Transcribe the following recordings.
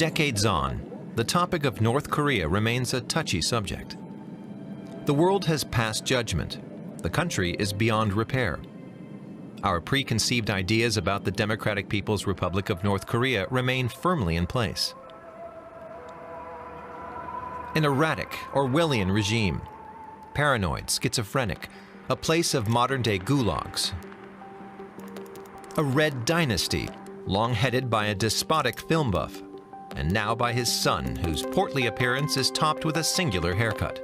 Decades on, the topic of North Korea remains a touchy subject. The world has passed judgment. The country is beyond repair. Our preconceived ideas about the Democratic People's Republic of North Korea remain firmly in place. An erratic, Orwellian regime, paranoid, schizophrenic, a place of modern-day gulags. A red dynasty, long headed by a despotic film buff, and now by his son, whose portly appearance is topped with a singular haircut.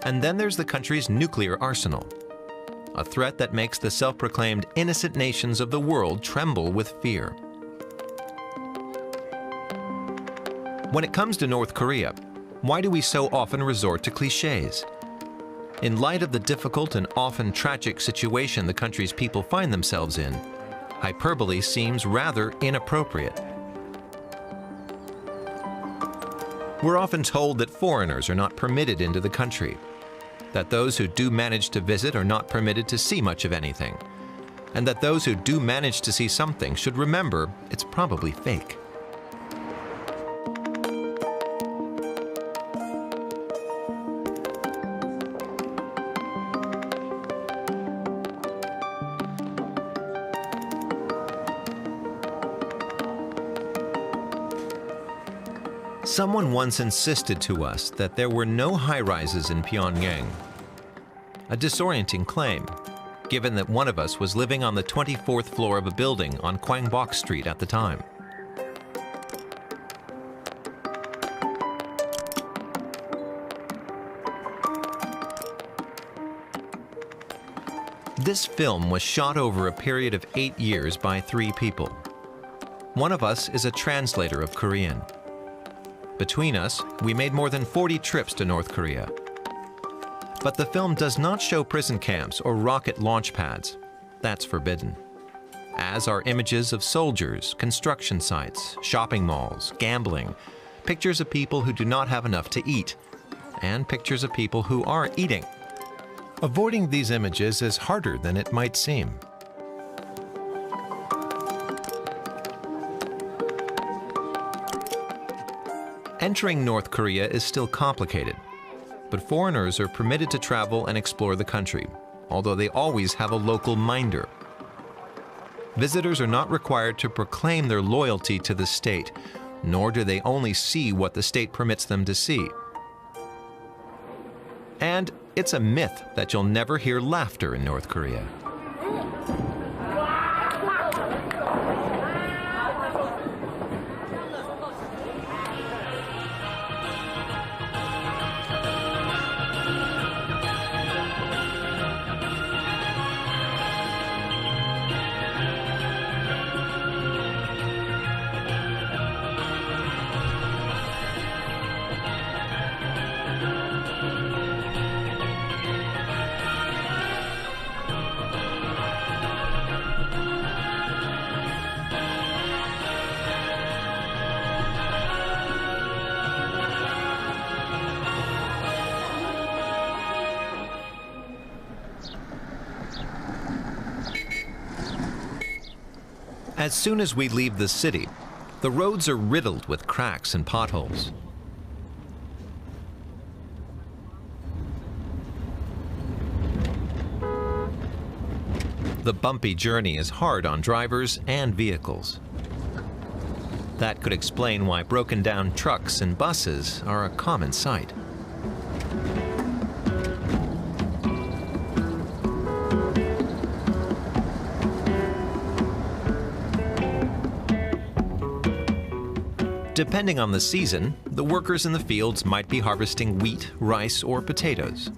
And then there's the country's nuclear arsenal, a threat that makes the self-proclaimed innocent nations of the world tremble with fear. When it comes to North Korea, why do we so often resort to cliches? In light of the difficult and often tragic situation the country's people find themselves in, hyperbole seems rather inappropriate. We're often told that foreigners are not permitted into the country, that those who do manage to visit are not permitted to see much of anything, and that those who do manage to see something should remember it's probably fake. Someone once insisted to us that there were no high-rises in Pyongyang. A disorienting claim, given that one of us was living on the 24th floor of a building on Kwangbok Street at the time. This film was shot over a period of 8 years by 3 people. One of us is a translator of Korean. Between us, we made more than 40 trips to North Korea. But the film does not show prison camps or rocket launch pads. That's forbidden. As are images of soldiers, construction sites, shopping malls, gambling, pictures of people who do not have enough to eat, and pictures of people who are eating. Avoiding these images is harder than it might seem. Entering North Korea is still complicated, but foreigners are permitted to travel and explore the country, although they always have a local minder. Visitors are not required to proclaim their loyalty to the state, nor do they only see what the state permits them to see. And it's a myth that you'll never hear laughter in North Korea. As soon as we leave the city, the roads are riddled with cracks and potholes. The bumpy journey is hard on drivers and vehicles. That could explain why broken-down trucks and buses are a common sight. Depending on the season, the workers in the fields might be harvesting wheat, rice, or potatoes.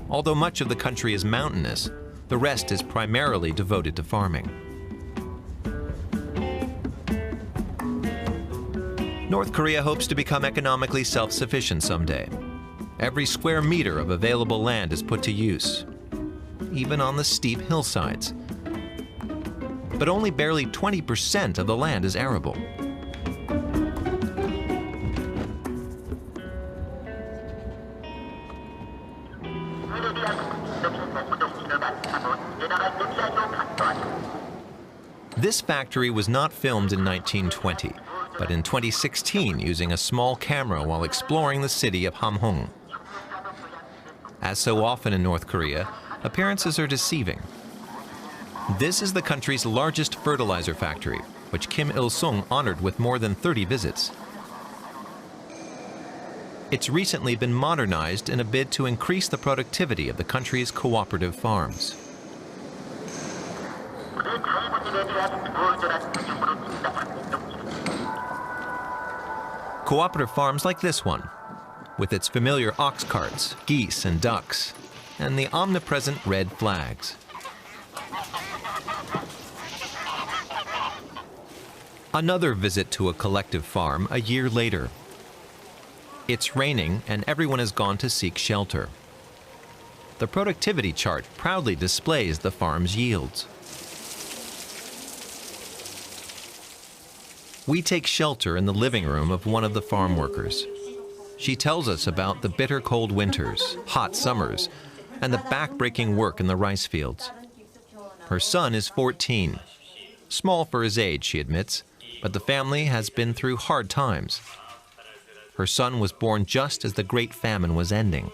Although much of the country is mountainous, the rest is primarily devoted to farming. North Korea hopes to become economically self-sufficient someday. Every square meter of available land is put to use, even on the steep hillsides. But only barely 20% of the land is arable. This factory was not filmed in 1920, but in 2016 using a small camera while exploring the city of Hamhung. As so often in North Korea, appearances are deceiving. This is the country's largest fertilizer factory, which Kim Il-sung honored with more than 30 visits. It's recently been modernized in a bid to increase the productivity of the country's cooperative farms. Cooperative farms like this one, with its familiar ox carts, geese and ducks, and the omnipresent red flags. Another visit to a collective farm a year later. It's raining and everyone has gone to seek shelter. The productivity chart proudly displays the farm's yields. We take shelter in the living room of one of the farm workers. She tells us about the bitter cold winters, hot summers, and the back-breaking work in the rice fields. Her son is 14. Small for his age, she admits, but the family has been through hard times. Her son was born just as the Great Famine was ending.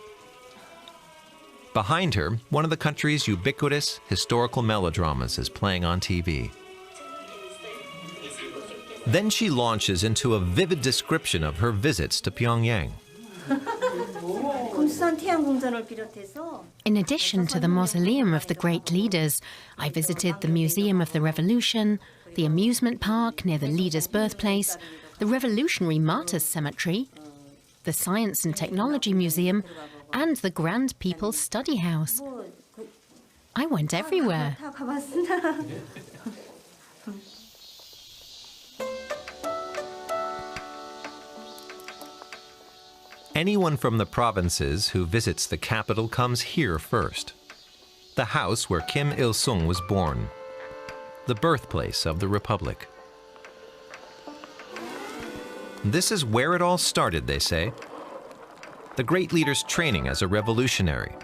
Behind her, one of the country's ubiquitous historical melodramas is playing on TV. Then she launches into a vivid description of her visits to Pyongyang. In addition to the mausoleum of the great leaders, I visited the Museum of the Revolution, the amusement park near the leader's birthplace, the Revolutionary Martyrs Cemetery, the Science and Technology Museum, and the Grand People's Study House. I went everywhere. Anyone from the provinces who visits the capital comes here first. The house where Kim Il-sung was born, the birthplace of the Republic. This is where it all started, they say. The great leader's training as a revolutionary,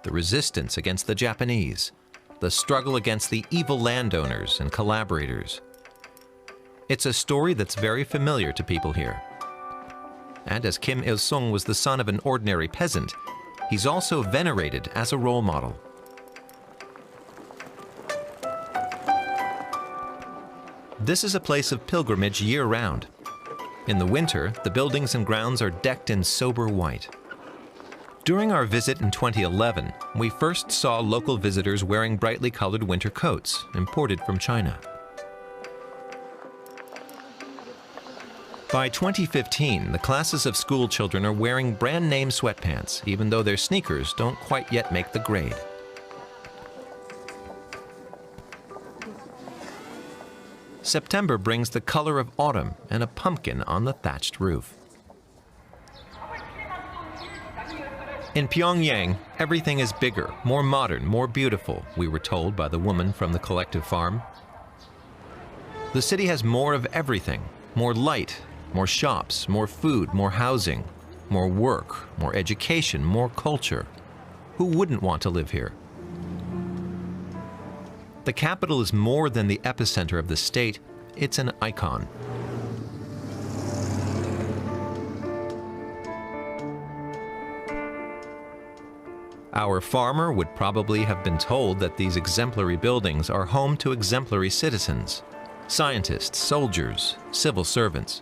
the resistance against the Japanese, the struggle against the evil landowners and collaborators. It's a story that's very familiar to people here. And as Kim Il-sung was the son of an ordinary peasant, he's also venerated as a role model. This is a place of pilgrimage year-round. In the winter, the buildings and grounds are decked in sober white. During our visit in 2011, we first saw local visitors wearing brightly colored winter coats, imported from China. By 2015, the classes of school children are wearing brand-name sweatpants, even though their sneakers don't quite yet make the grade. September brings the color of autumn and a pumpkin on the thatched roof. In Pyongyang, everything is bigger, more modern, more beautiful, we were told by the woman from the collective farm. The city has more of everything, more light, more shops, more food, more housing, more work, more education, more culture. Who wouldn't want to live here? The capital is more than the epicenter of the state, it's an icon. Our farmer would probably have been told that these exemplary buildings are home to exemplary citizens, scientists, soldiers, civil servants.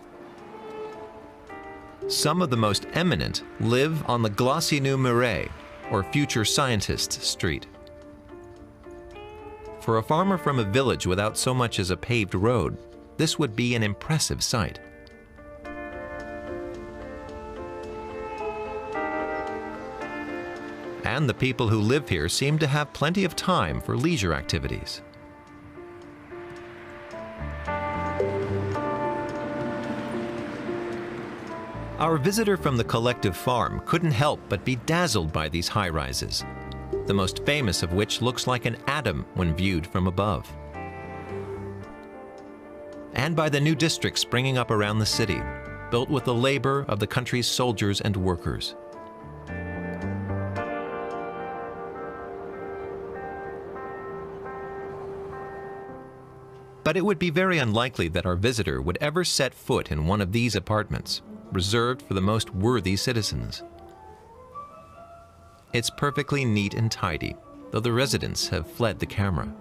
Some of the most eminent live on the Glacinu Murray, or Future Scientists Street. For a farmer from a village without so much as a paved road, this would be an impressive sight. And the people who live here seem to have plenty of time for leisure activities. Our visitor from the collective farm couldn't help but be dazzled by these high-rises, the most famous of which looks like an atom when viewed from above. And by the new districts springing up around the city, built with the labor of the country's soldiers and workers. But it would be very unlikely that our visitor would ever set foot in one of these apartments, reserved for the most worthy citizens. It's perfectly neat and tidy, though the residents have fled the camera.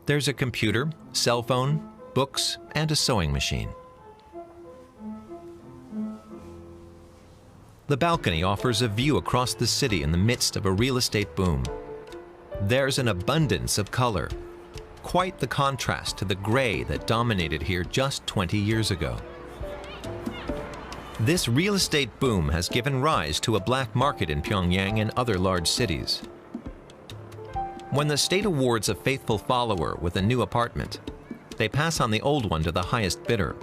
There's a computer, cell phone, books, and a sewing machine. The balcony offers a view across the city in the midst of a real estate boom. There's an abundance of color, quite the contrast to the gray that dominated here just 20 years ago. This real estate boom has given rise to a black market in Pyongyang and other large cities. When the state awards a faithful follower with a new apartment, they pass on the old one to the highest bidder.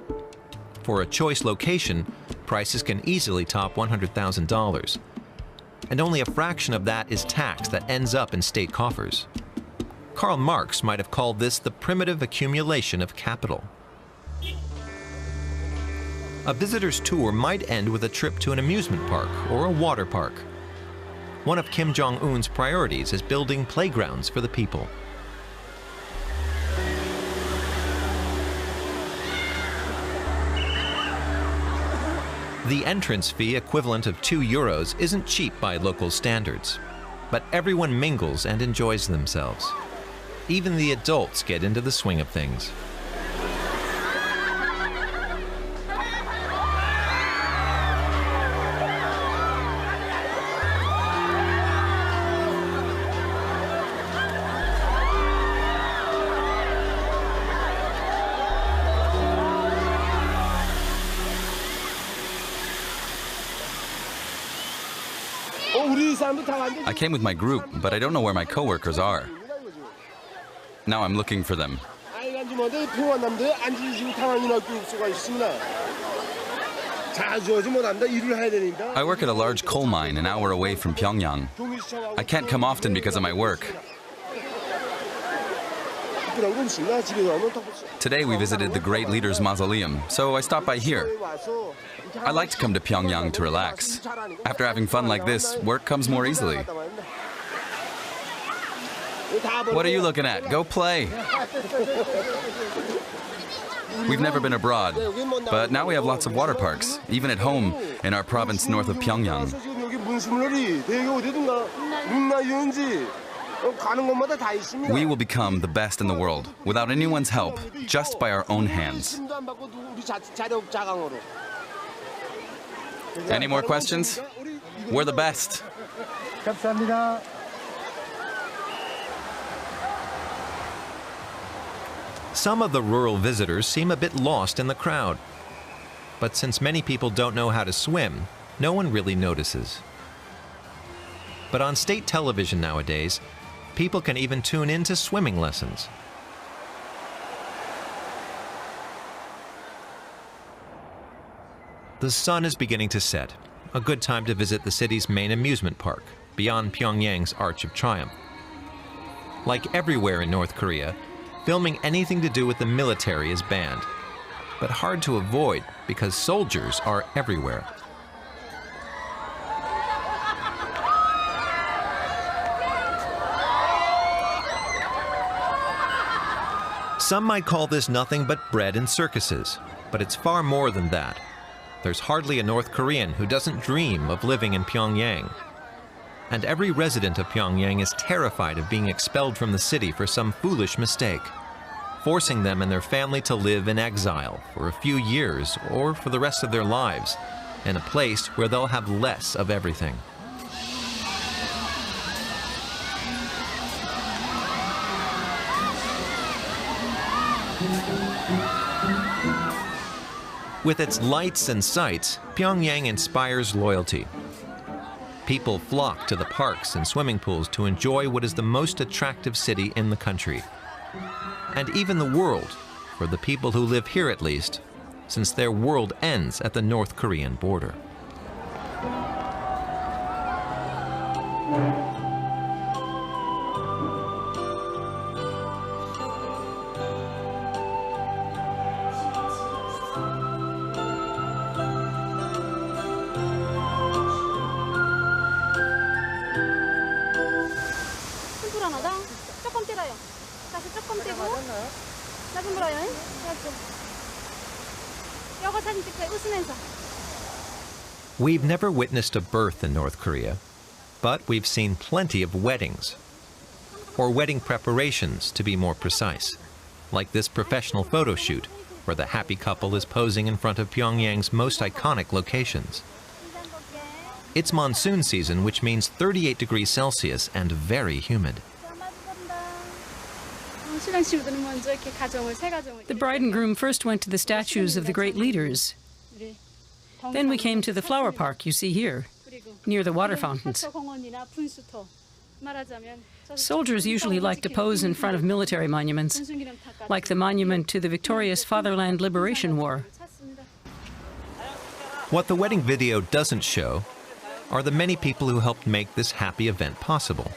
For a choice location, prices can easily top $100,000, and only a fraction of that is tax that ends up in state coffers. Karl Marx might have called this the primitive accumulation of capital. A visitor's tour might end with a trip to an amusement park or a water park. One of Kim Jong Un's priorities is building playgrounds for the people. The entrance fee, equivalent of €2, isn't cheap by local standards, but everyone mingles and enjoys themselves. Even the adults get into the swing of things. I came with my group, but I don't know where my coworkers are. Now I'm looking for them. I work at a large coal mine an hour away from Pyongyang. I can't come often because of my work. Today we visited the Great Leader's Mausoleum, so I stopped by here. I like to come to Pyongyang to relax. After having fun like this, work comes more easily. What are you looking at? Go play! We've never been abroad, but now we have lots of water parks, even at home in our province north of Pyongyang. We will become the best in the world, without anyone's help, just by our own hands. Any more questions? We're the best. Some of the rural visitors seem a bit lost in the crowd. But since many people don't know how to swim, no one really notices. But on state television nowadays, people can even tune in to swimming lessons. The sun is beginning to set, a good time to visit the city's main amusement park, beyond Pyongyang's Arch of Triumph. Like everywhere in North Korea, filming anything to do with the military is banned, but hard to avoid because soldiers are everywhere. Some might call this nothing but bread and circuses, but it's far more than that. There's hardly a North Korean who doesn't dream of living in Pyongyang. And every resident of Pyongyang is terrified of being expelled from the city for some foolish mistake, forcing them and their family to live in exile for a few years or for the rest of their lives, in a place where they'll have less of everything. With its lights and sights, Pyongyang inspires loyalty. People flock to the parks and swimming pools to enjoy what is the most attractive city in the country. And even the world, for the people who live here at least, since their world ends at the North Korean border. 사진 보러요. 여거 사진 찍자. 웃으면서. We've never witnessed a birth in North Korea, but we've seen plenty of weddings, or wedding preparations to be more precise, like this professional photo shoot where the happy couple is posing in front of Pyongyang's most iconic locations. It's monsoon season, which means 38 degrees Celsius and very humid. The bride and groom first went to the statues of the great leaders. Then we came to the flower park you see here, near the water fountains. Soldiers usually like to pose in front of military monuments, like the monument to the victorious Fatherland Liberation War. What the wedding video doesn't show are the many people who helped make this happy event possible.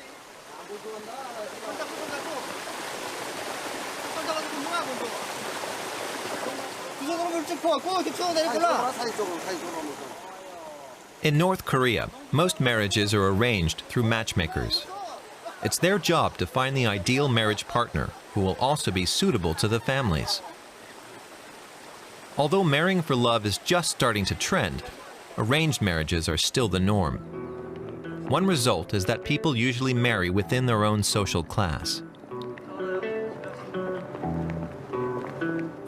In North Korea, most marriages are arranged through matchmakers. It's their job to find the ideal marriage partner who will also be suitable to the families. Although marrying for love is just starting to trend, arranged marriages are still the norm. One result is that people usually marry within their own social class.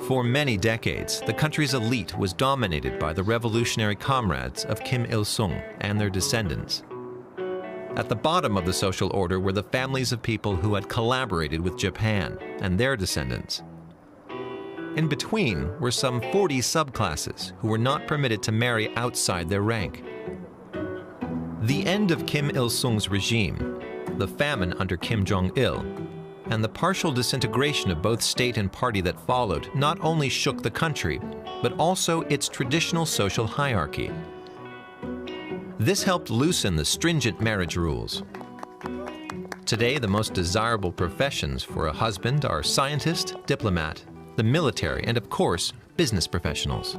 For many decades, the country's elite was dominated by the revolutionary comrades of Kim Il-sung and their descendants. At the bottom of the social order were the families of people who had collaborated with Japan and their descendants. In between were some 40 subclasses who were not permitted to marry outside their rank. The end of Kim Il-sung's regime, the famine under Kim Jong Un, and the partial disintegration of both state and party that followed not only shook the country, but also its traditional social hierarchy. This helped loosen the stringent marriage rules. Today, the most desirable professions for a husband are scientist, diplomat, the military, and of course, business professionals.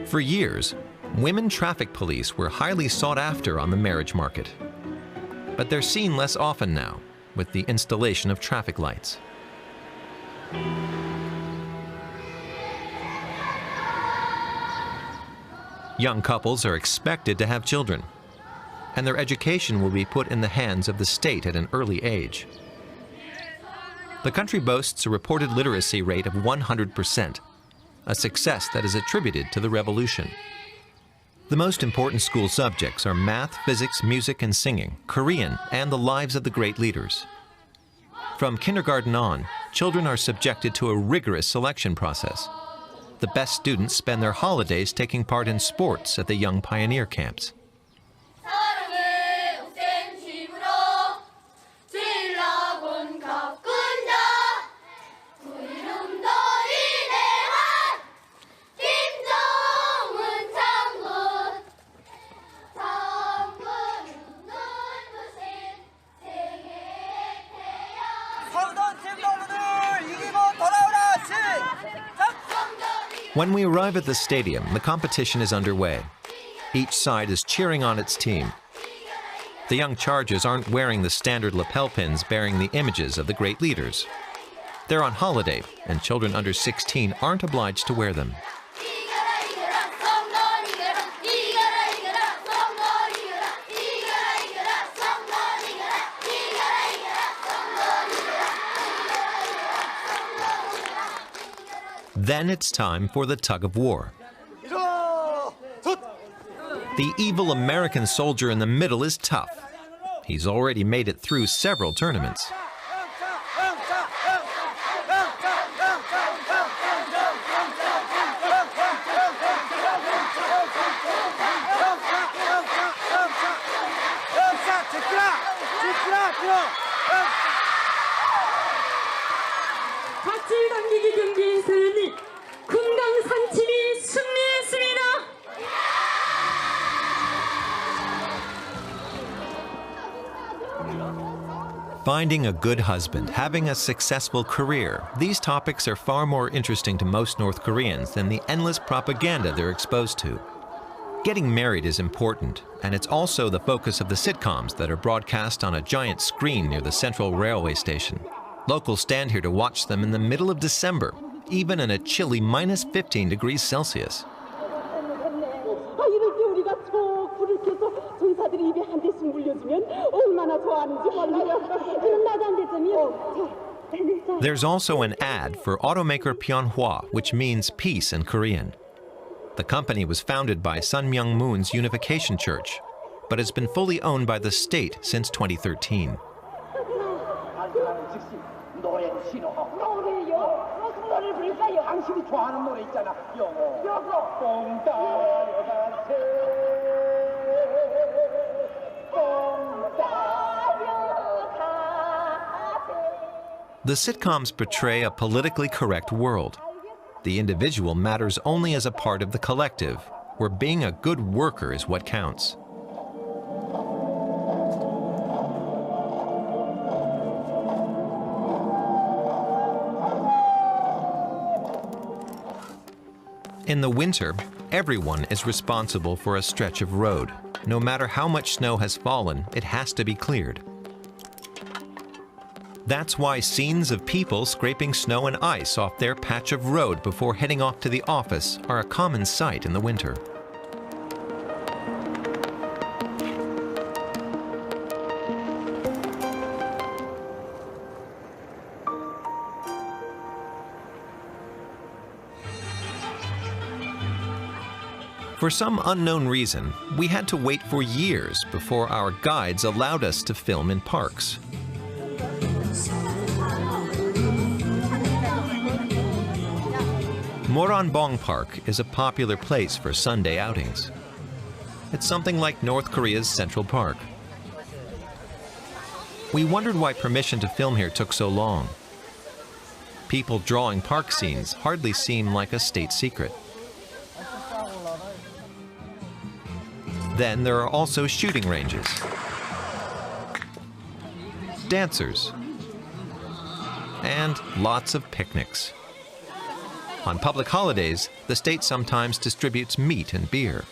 For years, women traffic police were highly sought after on the marriage market. But they're seen less often now, with the installation of traffic lights. Young couples are expected to have children, and their education will be put in the hands of the state at an early age. The country boasts a reported literacy rate of 100%, a success that is attributed to the revolution. The most important school subjects are math, physics, music, and singing, Korean, and the lives of the great leaders. From kindergarten on, children are subjected to a rigorous selection process. The best students spend their holidays taking part in sports at the young pioneer camps. When we arrive at the stadium, the competition is underway. Each side is cheering on its team. The young chargers aren't wearing the standard lapel pins bearing the images of the great leaders. They're on holiday, and children under 16 aren't obliged to wear them. Then it's time for the tug of war. The evil American soldier in the middle is tough. He's already made it through several tournaments. Finding a good husband, having a successful career, these topics are far more interesting to most North Koreans than the endless propaganda they're exposed to. Getting married is important, and it's also the focus of the sitcoms that are broadcast on a giant screen near the central railway station. Locals stand here to watch them in the middle of December, even in a chilly minus 15 degrees Celsius. There's also an ad for automaker Pyonghwa, which means peace in Korean. The company was founded by Sun Myung Moon's Unification Church, but has been fully owned by the state since 2013. The sitcoms portray a politically correct world. The individual matters only as a part of the collective, where being a good worker is what counts. In the winter, everyone is responsible for a stretch of road. No matter how much snow has fallen, it has to be cleared. That's why scenes of people scraping snow and ice off their patch of road before heading off to the office are a common sight in the winter. For some unknown reason, we had to wait for years before our guides allowed us to film in parks. Moranbong Park is a popular place for Sunday outings. It's something like North Korea's Central Park. We wondered why permission to film here took so long. People drawing park scenes hardly seem like a state secret. Then there are also shooting ranges, dancers, and lots of picnics. On public holidays, the state sometimes distributes meat and beer.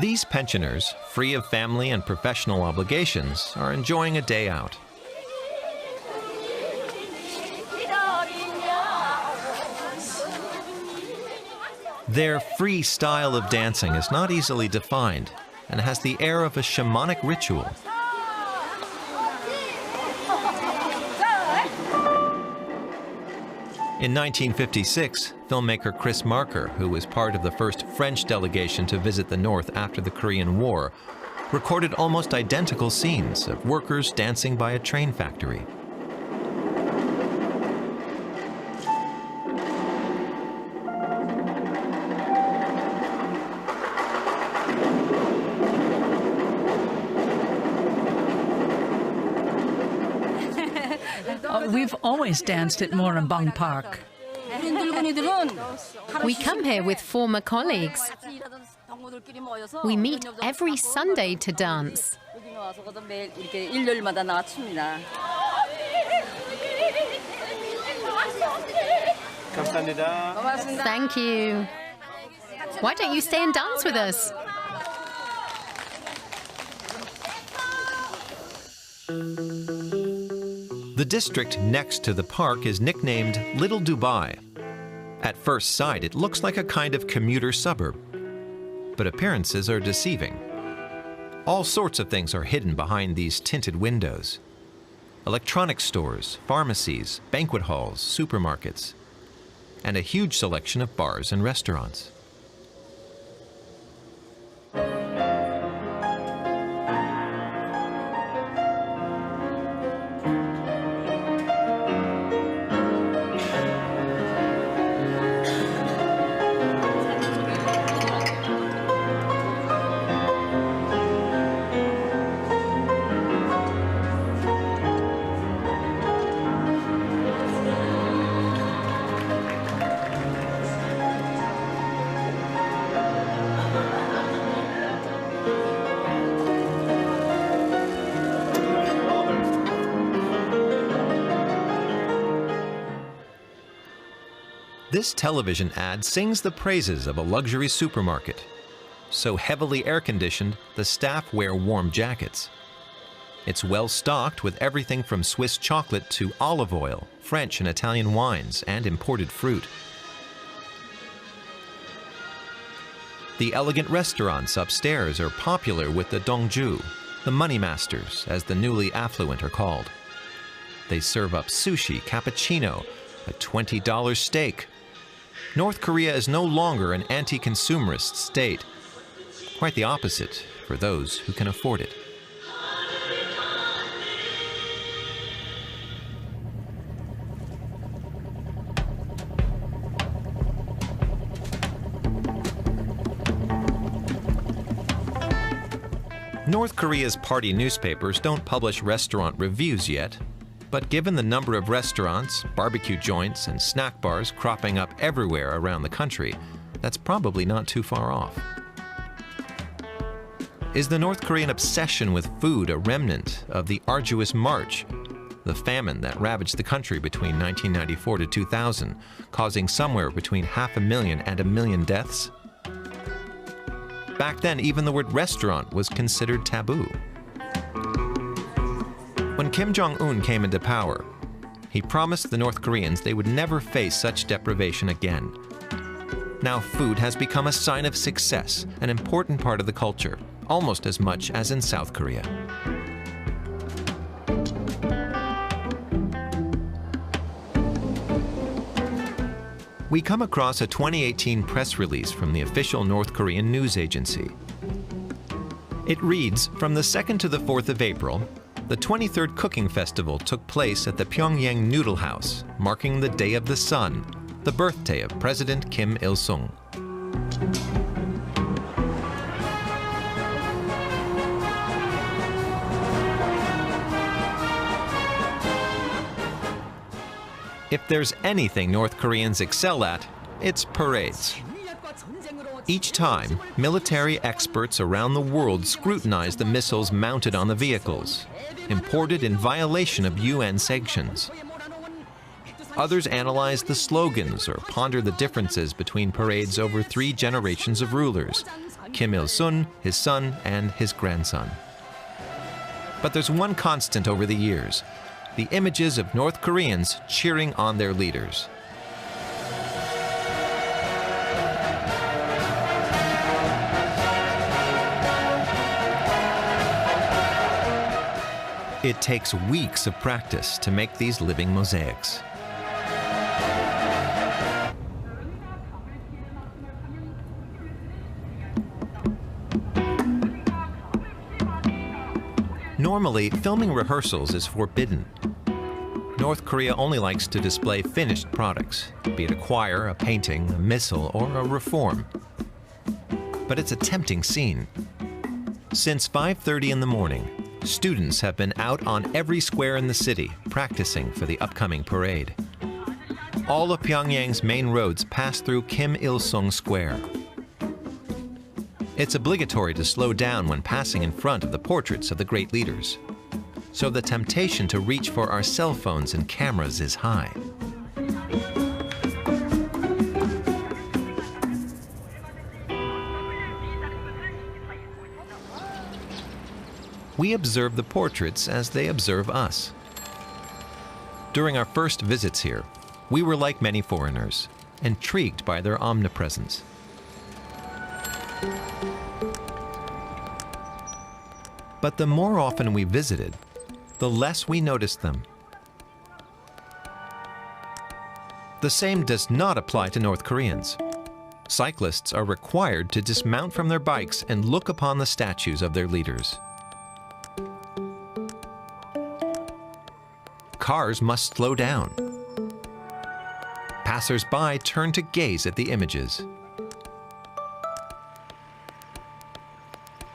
These pensioners, free of family and professional obligations, are enjoying a day out. Their free style of dancing is not easily defined and has the air of a shamanic ritual. In 1956, filmmaker Chris Marker, who was part of the first French delegation to visit the North after the Korean War, recorded almost identical scenes of workers dancing by a train factory. We've always danced at Moranbong Park. We come here with former colleagues. We meet every Sunday to dance. Thank you. Why don't you stay and dance with us? The district next to the park is nicknamed Little Dubai. At first sight, it looks like a kind of commuter suburb, but appearances are deceiving. All sorts of things are hidden behind these tinted windows. Electronics stores, pharmacies, banquet halls, supermarkets, and a huge selection of bars and restaurants. This television ad sings the praises of a luxury supermarket. So heavily air-conditioned, the staff wear warm jackets. It's well stocked with everything from Swiss chocolate to olive oil, French and Italian wines, and imported fruit. The elegant restaurants upstairs are popular with the dongju, the money masters, as the newly affluent are called. They serve up sushi, cappuccino, a $20 steak. North Korea is no longer an anti-consumerist state. Quite the opposite for those who can afford it. North Korea's party newspapers don't publish restaurant reviews yet, but given the number of restaurants, barbecue joints, and snack bars cropping up everywhere around the country, that's probably not too far off. Is the North Korean obsession with food a remnant of the arduous march, the famine that ravaged the country between 1994 to 2000, causing somewhere between 500,000 and 1 million deaths? Back then, even the word restaurant was considered taboo. When Kim Jong Un came into power, he promised the North Koreans they would never face such deprivation again. Now food has become a sign of success, an important part of the culture, almost as much as in South Korea. We come across a 2018 press release from the official North Korean news agency. It reads, from the 2nd to the 4th of April, the 23rd Cooking Festival took place at the Pyongyang Noodle House, marking the Day of the Sun, the birthday of President Kim Il-sung. If there's anything North Koreans excel at, it's parades. Each time, military experts around the world scrutinize the missiles mounted on the vehicles, imported in violation of UN sanctions. Others analyze the slogans or ponder the differences between parades over 3 generations of rulers, Kim Il-sung, his son, and his grandson. But there's one constant over the years: the images of North Koreans cheering on their leaders. It takes weeks of practice to make these living mosaics. Normally, filming rehearsals is forbidden. North Korea only likes to display finished products, be it a choir, a painting, a missile, or a reform. But it's a tempting scene. Since 5:30 in the morning, students have been out on every square in the city practicing for the upcoming parade. All of Pyongyang's main roads pass through Kim Il-sung Square. It's obligatory to slow down when passing in front of the portraits of the great leaders, so the temptation to reach for our cell phones and cameras is high. We observe the portraits as they observe us. During our first visits here, we were like many foreigners, intrigued by their omnipresence. But the more often we visited, the less we noticed them. The same does not apply to North Koreans. Cyclists are required to dismount from their bikes and look upon the statues of their leaders. Cars must slow down. Passers-by turn to gaze at the images.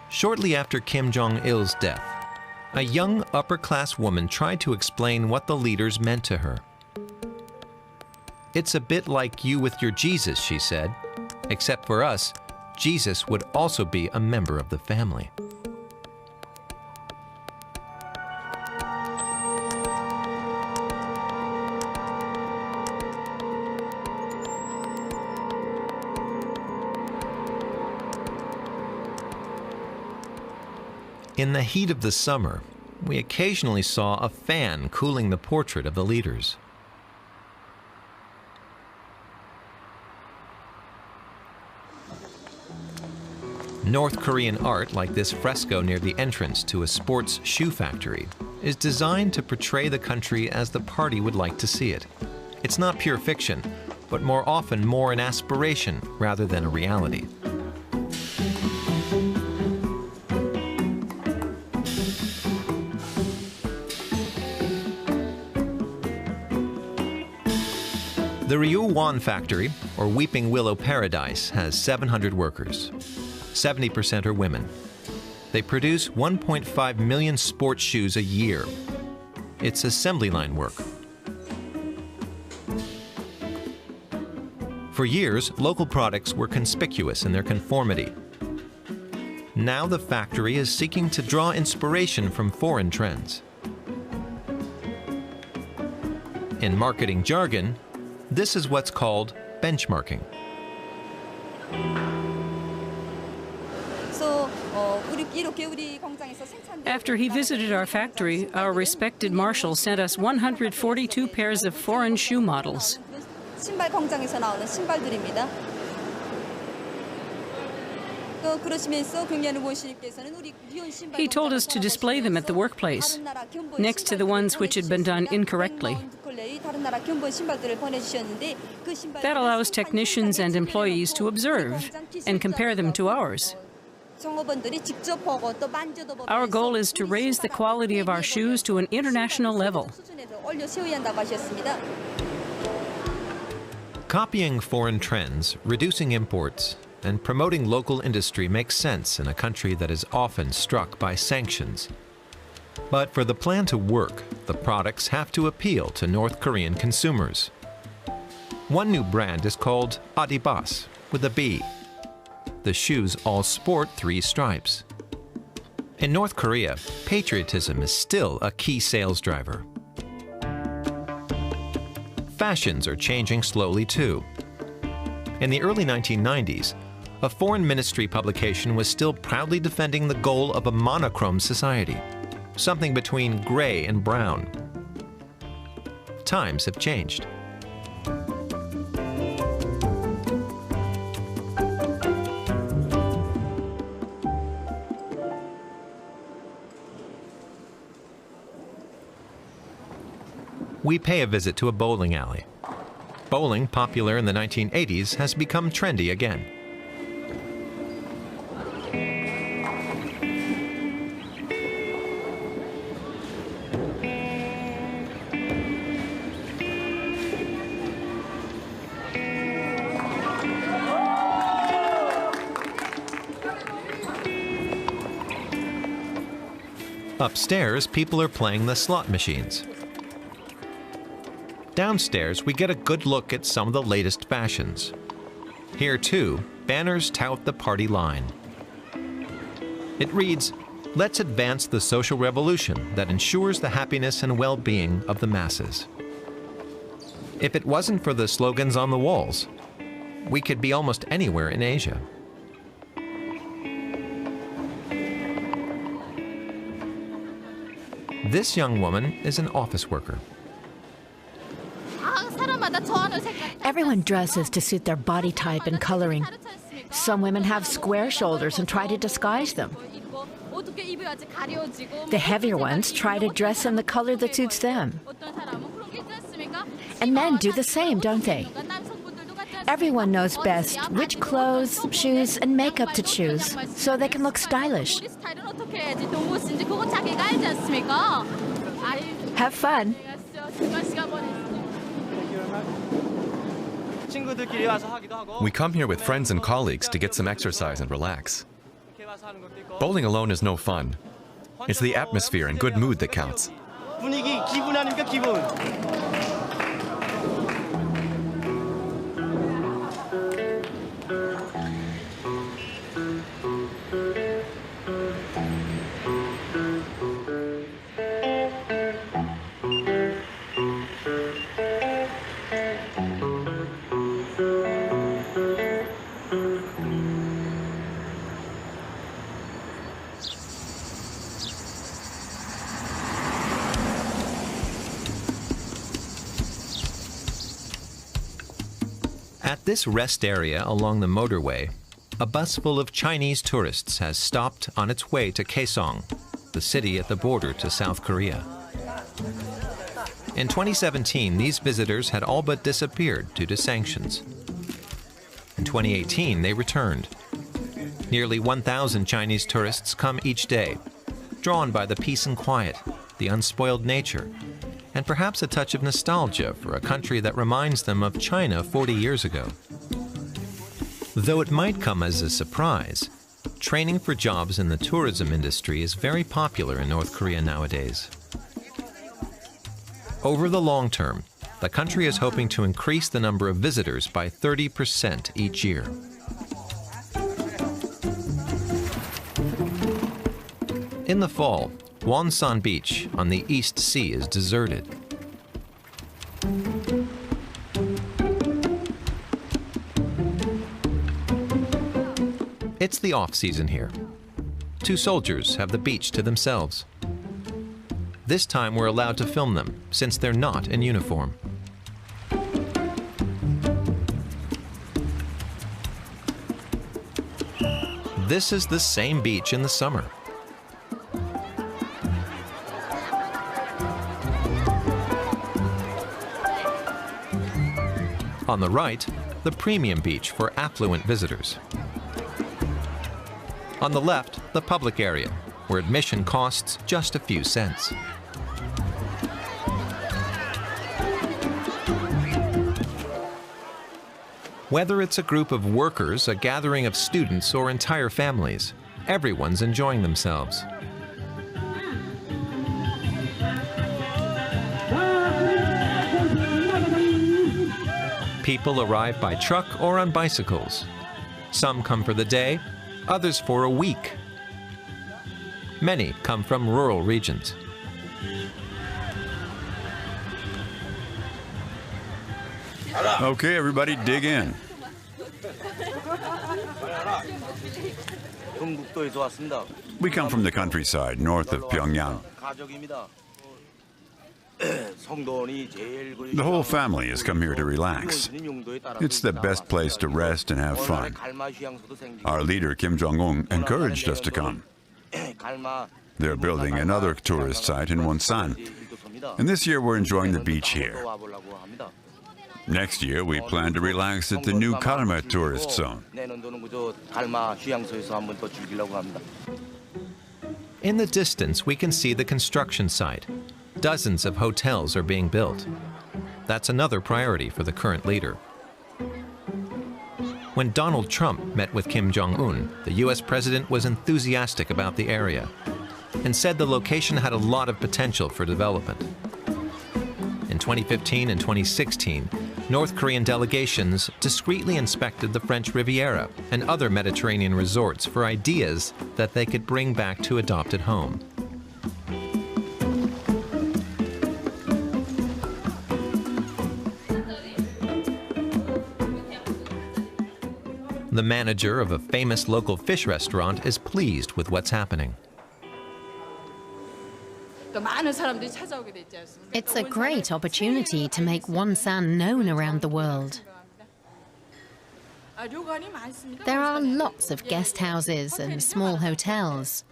Shortly after Kim Jong-il's death, a young upper-class woman tried to explain what the leaders meant to her. "It's a bit like you with your Jesus," she said, "except for us, Jesus would also be a member of the family." In the heat of the summer, we occasionally saw a fan cooling the portrait of the leaders. North Korean art, like this fresco near the entrance to a sports shoe factory, is designed to portray the country as the party would like to see it. It's not pure fiction, but more often more an aspiration rather than a reality. The Ryuwon factory, or Weeping Willow Paradise, has 700 workers. 70% are women. They produce 1.5 million sports shoes a year. It's assembly line work. For years, local products were conspicuous in their conformity. Now the factory is seeking to draw inspiration from foreign trends. In marketing jargon, this is what's called benchmarking. After he visited our factory, our respected marshal sent us 142 pairs of foreign shoe models. He told us to display them at the workplace, next to the ones which had been done incorrectly. That allows technicians and employees to observe and compare them to ours. Our goal is to raise the quality of our shoes to an international level. Copying foreign trends, reducing imports, and promoting local industry makes sense in a country that is often struck by sanctions. But for the plan to work, the products have to appeal to North Korean consumers. One new brand is called Adibas, with a B. The shoes all sport 3 stripes. In North Korea, patriotism is still a key sales driver. Fashions are changing slowly too. In the early 1990s, a foreign ministry publication was still proudly defending the goal of a monochrome society, something between gray and brown. Times have changed. We pay a visit to a bowling alley. Bowling, popular in the 1980s, has become trendy again. Upstairs, people are playing the slot machines. Downstairs, we get a good look at some of the latest fashions. Here, too, banners tout the party line. It reads, "Let's advance the social revolution that ensures the happiness and well-being of the masses." If it wasn't for the slogans on the walls, we could be almost anywhere in Asia. This young woman is an office worker. Everyone dresses to suit their body type and coloring. Some women have square shoulders and try to disguise them. The heavier ones try to dress in the color that suits them. And men do the same, don't they? Everyone knows best which clothes, shoes, and makeup to choose so they can look stylish. Have fun. We come here with friends and colleagues to get some exercise and relax. Bowling alone is no fun. It's the atmosphere and good mood that counts. At this rest area along the motorway, a bus full of Chinese tourists has stopped on its way to Kaesong, the city at the border to South Korea. In 2017, these visitors had all but disappeared due to sanctions. In 2018, they returned. Nearly 1,000 Chinese tourists come each day, drawn by the peace and quiet, the unspoiled nature, and perhaps a touch of nostalgia for a country that reminds them of China 40 years ago. Though it might come as a surprise, training for jobs in the tourism industry is very popular in North Korea nowadays. Over the long term, the country is hoping to increase the number of visitors by 30% each year. In the fall, Wonsan Beach on the East Sea is deserted. It's the off-season here. 2 soldiers have the beach to themselves. This time we're allowed to film them, since they're not in uniform. This is the same beach in the summer. On the right, the premium beach for affluent visitors. On the left, the public area, where admission costs just a few cents. Whether it's a group of workers, a gathering of students, or entire families, everyone's enjoying themselves. People arrive by truck or on bicycles. Some come for the day, others for a week. Many come from rural regions. Okay, everybody, dig in. We come from the countryside, north of Pyongyang. The whole family has come here to relax. It's the best place to rest and have fun. Our leader, Kim Jong Un, encouraged us to come. They're building another tourist site in Wonsan, and this year we're enjoying the beach here. Next year, we plan to relax at the new Karma tourist zone. In the distance, we can see the construction site. Dozens of hotels are being built. That's another priority for the current leader. When Donald Trump met with Kim Jong Un, the US president was enthusiastic about the area and said the location had a lot of potential for development. In 2015 and 2016, North Korean delegations discreetly inspected the French Riviera and other Mediterranean resorts for ideas that they could bring back to adopted home. The manager of a famous local fish restaurant is pleased with what's happening. It's a great opportunity to make Wonsan known around the world. There are lots of guest houses and small hotels.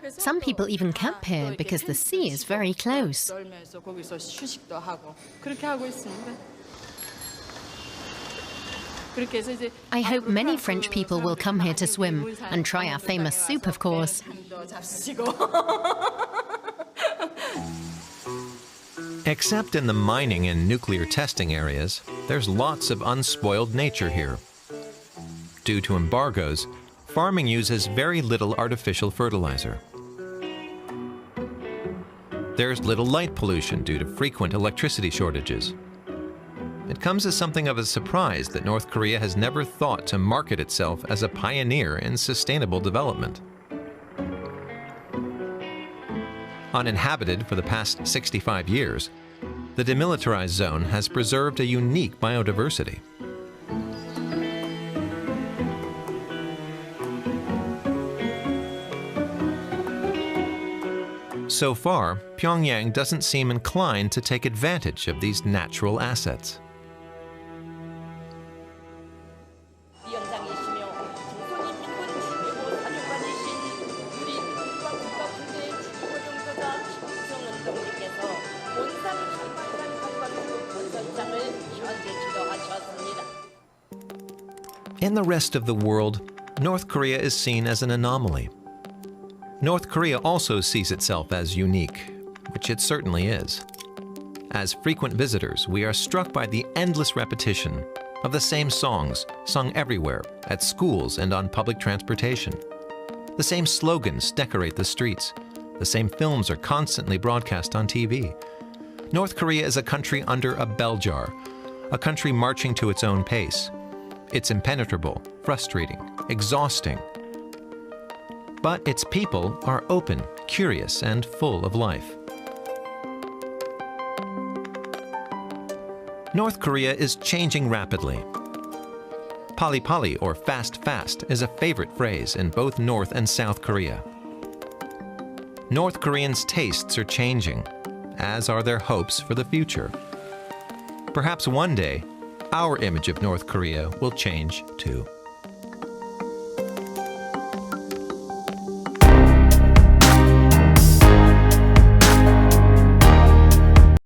Some people even camp here because the sea is very close. I hope many French people will come here to swim and try our famous soup, of course. Except in the mining and nuclear testing areas, there's lots of unspoiled nature here. Due to embargoes, farming uses very little artificial fertilizer. There's little light pollution due to frequent electricity shortages. It comes as something of a surprise that North Korea has never thought to market itself as a pioneer in sustainable development. Uninhabited for the past 65 years, the demilitarized zone has preserved a unique biodiversity. So far, Pyongyang doesn't seem inclined to take advantage of these natural assets. In the rest of the world, North Korea is seen as an anomaly. North Korea also sees itself as unique, which it certainly is. As frequent visitors, we are struck by the endless repetition of the same songs sung everywhere, at schools and on public transportation. The same slogans decorate the streets. The same films are constantly broadcast on TV. North Korea is a country under a bell jar, a country marching to its own pace. It's impenetrable, frustrating, exhausting. But its people are open, curious, and full of life. North Korea is changing rapidly. Pali-pali, or fast-fast, is a favorite phrase in both North and South Korea. North Koreans' tastes are changing, as are their hopes for the future. Perhaps one day, our image of North Korea will change too.